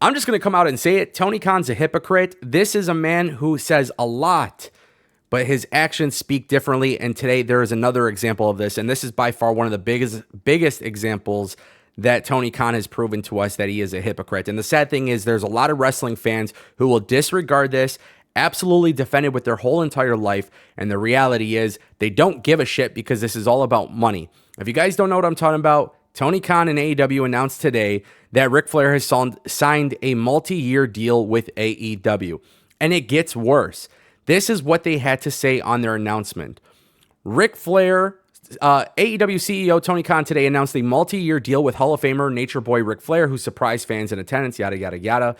I'm just going to come out and say it. Tony Khan's a hypocrite. This is a man who says a lot, but his actions speak differently. And today there is another example of this. And this is by far one of the biggest examples that Tony Khan has proven to us that he is a hypocrite. And the sad thing is there's a lot of wrestling fans who will disregard this, absolutely defend it with their whole entire life. And the reality is they don't give a shit because this is all about money. If you guys don't know what I'm talking about, Tony Khan and AEW announced today that Ric Flair has signed a multi-year deal with AEW. And it gets worse. This is what they had to say on their announcement. Ric Flair, AEW CEO Tony Khan today announced a multi-year deal with Hall of Famer Nature Boy Ric Flair, who surprised fans in attendance, yada, yada, yada.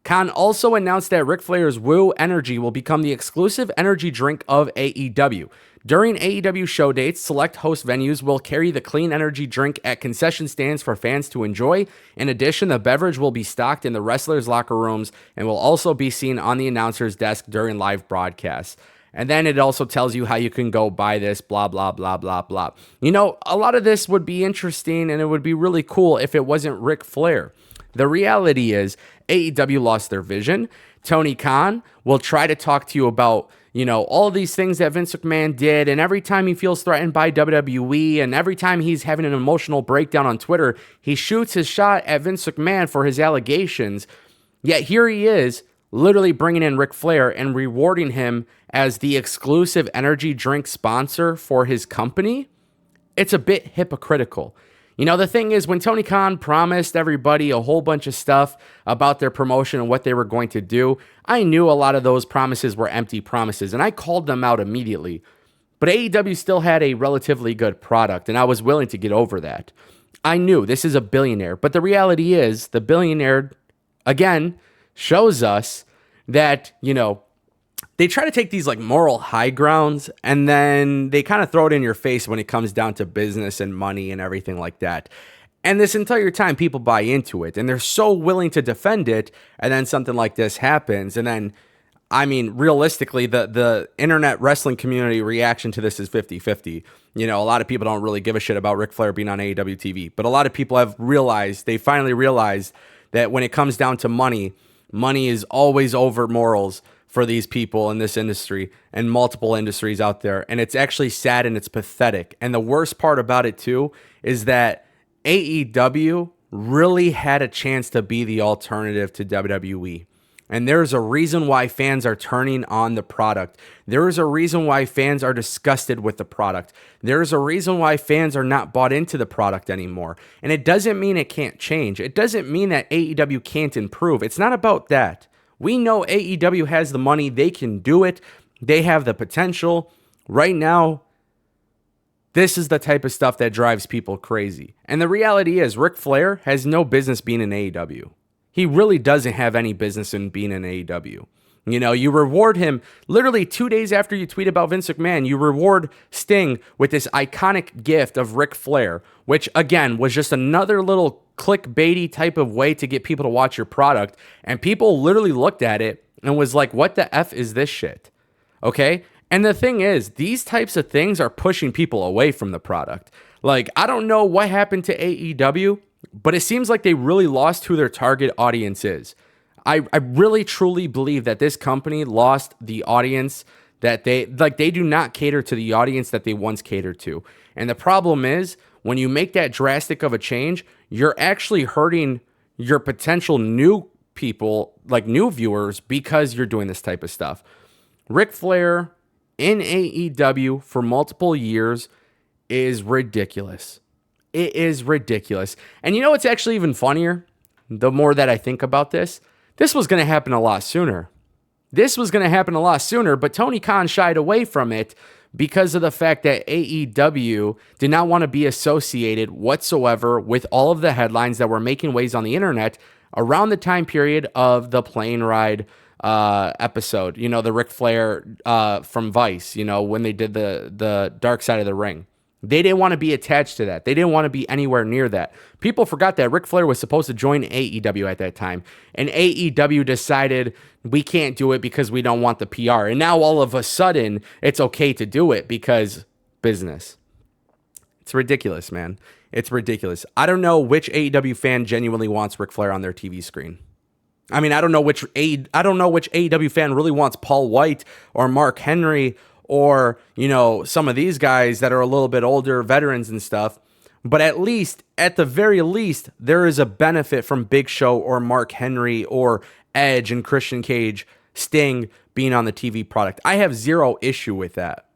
Khan also announced that Ric Flair's Woo Energy will become the exclusive energy drink of AEW. During AEW show dates, select host venues will carry the clean energy drink at concession stands for fans to enjoy. In addition, the beverage will be stocked in the wrestlers' locker rooms and will also be seen on the announcer's desk during live broadcasts. And then it also tells you how you can go buy this, blah, blah, blah, blah, blah. You know, a lot of this would be interesting and it would be really cool if it wasn't Ric Flair. The reality is AEW lost their vision. Tony Khan will try to talk to you about, you know, all of these things that Vince McMahon did. And every time he feels threatened by WWE and every time he's having an emotional breakdown on Twitter, he shoots his shot at Vince McMahon for his allegations. Yet here he is literally bringing in Ric Flair and rewarding him as the exclusive energy drink sponsor for his company. It's a bit hypocritical. You know, the thing is, when Tony Khan promised everybody a whole bunch of stuff about their promotion and what they were going to do, I knew a lot of those promises were empty promises, and I called them out immediately. But AEW still had a relatively good product, and I was willing to get over that. I knew this is a billionaire, but the reality is, the billionaire, again, shows us that, you know, they try to take these like moral high grounds and then they kind of throw it in your face when it comes down to business and money and everything like that. And this entire time people buy into it and they're so willing to defend it. And then something like this happens. And then, I mean, realistically, the internet wrestling community reaction to this is 50-50. You know, a lot of people don't really give a shit about Ric Flair being on AEW TV, but a lot of people have realized, they finally realized that when it comes down to money, money is always over morals for these people in this industry and multiple industries out there. And it's actually sad and it's pathetic. And the worst part about it too is that AEW really had a chance to be the alternative to WWE. And there's a reason why fans are turning on the product. There is a reason why fans are disgusted with the product. There's a reason why fans are not bought into the product anymore. And it doesn't mean it can't change. It doesn't mean that AEW can't improve. It's not about that. We know AEW has the money. They can do it. They have the potential. Right now, this is the type of stuff that drives people crazy. And the reality is, Ric Flair has no business being in AEW. He really doesn't have any business in being in AEW. You know, you reward him literally 2 days after you tweet about Vince McMahon. You reward Sting with this iconic gift of Ric Flair, which again was just another little clickbaity type of way to get people to watch your product. And people literally looked at it and was like, what the F is this shit? Okay. And the thing is, these types of things are pushing people away from the product. Like, I don't know what happened to AEW, but it seems like they really lost who their target audience is. I really truly believe that this company lost the audience that they do not cater to the audience that they once catered to. And the problem is, when you make that drastic of a change, you're actually hurting your potential new people, like new viewers, because you're doing this type of stuff. Ric Flair in AEW for multiple years is ridiculous. It is ridiculous. And you know what's actually even funnier? The more that I think about this was going to happen a lot sooner. But Tony Khan shied away from it because of the fact that AEW did not want to be associated whatsoever with all of the headlines that were making waves on the internet around the time period of the plane ride episode. You know, the Ric Flair from Vice, you know, when they did the Dark Side of the Ring. They didn't want to be attached to that. They didn't want to be anywhere near that. People forgot that Ric Flair was supposed to join AEW at that time. And AEW decided we can't do it because we don't want the PR. And now all of a sudden, it's okay to do it because business. It's ridiculous, man. It's ridiculous. I don't know which AEW fan genuinely wants Ric Flair on their TV screen. I mean, I don't know which AEW fan really wants Paul White or Mark Henry or, some of these guys that are a little bit older, veterans and stuff. But at the very least, there is a benefit from Big Show or Mark Henry or Edge and Christian Cage, Sting being on the TV product. I have zero issue with that.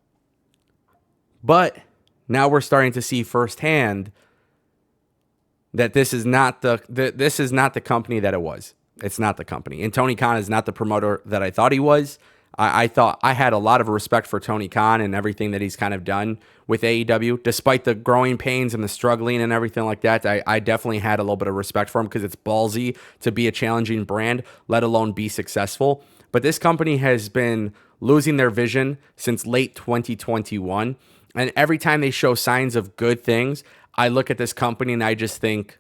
But now we're starting to see firsthand that this is not the company that it was. It's not the company. And Tony Khan is not the promoter that I thought he was. I thought I had a lot of respect for Tony Khan and everything that he's kind of done with AEW, despite the growing pains and the struggling and everything like that. I definitely had a little bit of respect for him because it's ballsy to be a challenging brand, let alone be successful. But this company has been losing their vision since late 2021. And every time they show signs of good things, I look at this company and I just think,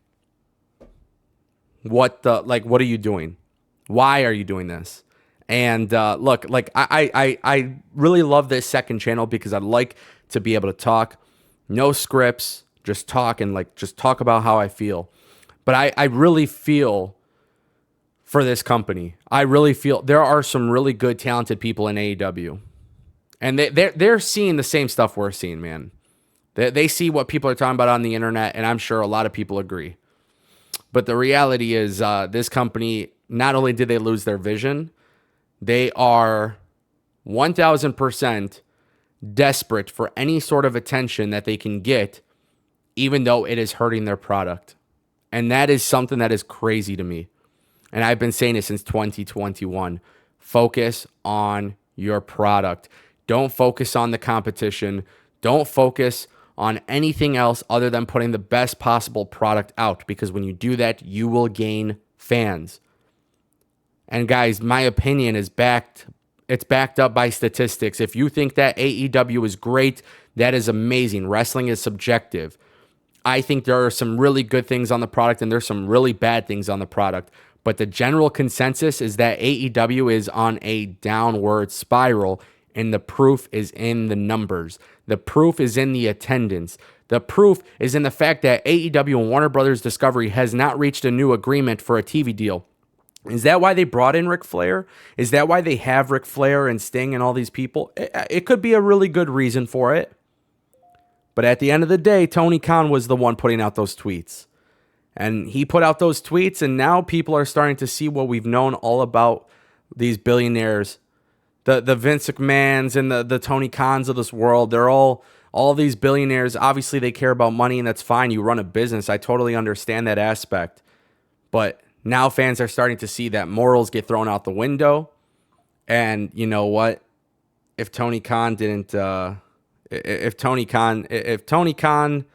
what are you doing? Why are you doing this? And look, I really love this second channel because I'd like to be able to talk, no scripts, just talk and just talk about how I feel. But I really feel for this company. I really feel there are some really good, talented people in AEW. And they're seeing the same stuff we're seeing, man. They see what people are talking about on the internet, and I'm sure a lot of people agree. But the reality is this company, not only did they lose their vision, they are 1,000% desperate for any sort of attention that they can get, even though it is hurting their product. And that is something that is crazy to me. And I've been saying it since 2021. Focus on your product. Don't focus on the competition. Don't focus on anything else other than putting the best possible product out. Because when you do that, you will gain fans. And guys, my opinion is backed up by statistics. If you think that AEW is great, that is amazing. Wrestling is subjective. I think there are some really good things on the product and there's some really bad things on the product. But the general consensus is that AEW is on a downward spiral, and the proof is in the numbers. The proof is in the attendance. The proof is in the fact that AEW and Warner Brothers Discovery has not reached a new agreement for a TV deal. Is that why they brought in Ric Flair? Is that why they have Ric Flair and Sting and all these people? It could be a really good reason for it. But at the end of the day, Tony Khan was the one putting out those tweets. And he put out those tweets, and now people are starting to see what we've known all about these billionaires. The Vince McMahons and the Tony Khans of this world. They're all these billionaires. Obviously, they care about money, and that's fine. You run a business. I totally understand that aspect. But now fans are starting to see that morals get thrown out the window. And you know what? If Tony Khan didn't, if Tony Khan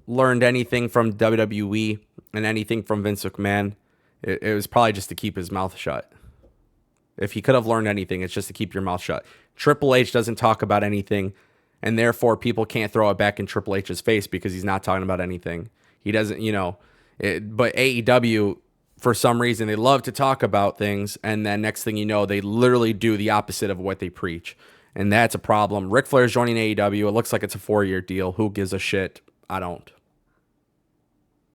learned anything from WWE and anything from Vince McMahon, it was probably just to keep his mouth shut. If he could have learned anything, it's just to keep your mouth shut. Triple H doesn't talk about anything, and therefore people can't throw it back in Triple H's face because he's not talking about anything. He doesn't, but AEW, for some reason, they love to talk about things, and then next thing you know, they literally do the opposite of what they preach. And that's a problem. Ric Flair's joining AEW. It looks like it's a 4-year deal. Who gives a shit? I don't.